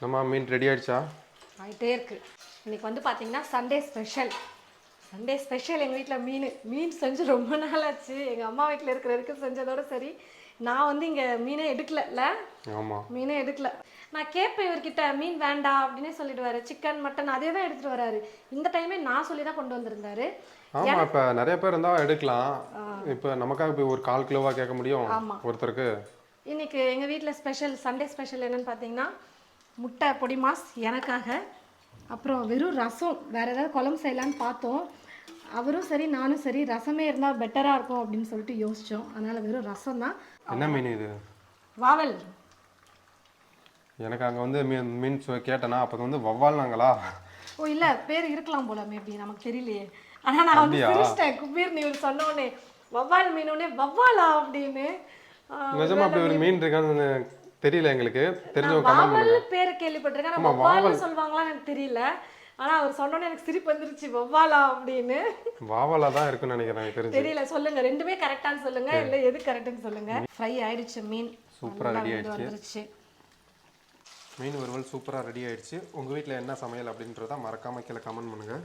நம்ம மீன் ரெடி ஆயிடுச்சா? ஆகிட்டே இருக்கு. இன்னைக்கு வந்து பார்த்தீங்கன்னா சண்டே ஸ்பெஷல். சண்டே ஸ்பெஷல் எங்கள் வீட்டில் மீன் செஞ்சு ரொம்ப நாள் ஆச்சு. எங்கள் அம்மா வீட்டில் இருக்கிற வரைக்கும் செஞ்சதோட சரி. நான் வந்து இங்கே மீனே எடுக்கல. ஆமாம், மீனே எடுக்கல. நான் கேட்பேன் இவர்கிட்ட மீன் வேண்டாம் அப்படின்னே சொல்லிடுவாரு. சிக்கன் மட்டன் அதே தான் எடுத்துகிட்டு வராரு. இந்த டைமே நான் சொல்லி தான் கொண்டு வந்திருந்தாரு. ஆமாம். இப்போ நிறைய பேர் இருந்தால் எடுக்கலாம். இப்போ நமக்காக போய் ஒரு 1/4 கிலோவாக கேட்க முடியும் ஆமாம். ஒருத்தருக்கு. இன்னைக்கு எங்கள் வீட்டில் ஸ்பெஷல் சண்டே ஸ்பெஷல் என்னன்னு பார்த்தீங்கன்னா முட்டை பொடி மாஸ் எனக்காக. அப்புறம் வெறும் ரசம். வேறு ஏதாவது குழம்பு செய்யலான்னு பார்த்தோம். அவரும் சரி நானும் சரி ரசமே இருந்தால் பெட்டராக இருக்கும் அப்படின்னு சொல்லிட்டு யோசித்தோம். அதனால் வெறும் ரசம் தான். என்ன மீன் இது? வாவல். எனக்கு அங்கே வந்து மீன் கேட்டேனா அப்போ வந்து வவ்வால்னாங்களா? ஓ இல்லை, பேர் இருக்கலாம் போல மேபி, நமக்கு தெரியலையே. ஆனால் நான் வந்து சிரிச்சிட்டேன் குபீர் நீர் சொன்னோடனே. வவ்வால் மீனோடனே வவ்வாலா அப்படின்னு. நிஜமா அப்படி ஒரு மீன் இருக்கான்னு தெரியல எங்களுக்கு. தெரிஞ்சவங்க கமெண்ட் வாவல் பண்ணுங்க. பேர் கேள்விப்பட்டிருக்கேன். ஆனால் வவ்வால்னு சொல்லுவாங்களான்னு எனக்கு தெரியல. ஆனால் அவர் சொன்னோன்னே எனக்கு சிரிப்பு வந்துருச்சு, வவ்வாலா அப்படின்னு. வாவலா தான் இருக்குன்னு நினைக்கிறேன் எனக்கு தெரிஞ்சு. தெரியல, சொல்லுங்க ரெண்டுமே கரெக்டான்னு சொல்லுங்க, இல்லை எது கரெக்டுன்னு சொல்லுங்க. ஃப்ரை ஆயிடுச்சு மீன். சூப்பராக ரெடி ஆயிடுச்சு. வந்துருச்சு மீன் வறுவல் சூப்பராக ரெடி ஆயிடுச்சு. உங்கள் வீட்டில் என்ன சமையல் அப்படின்றத மறக்காம கீழே கமெண்ட் பண்ணுங்க.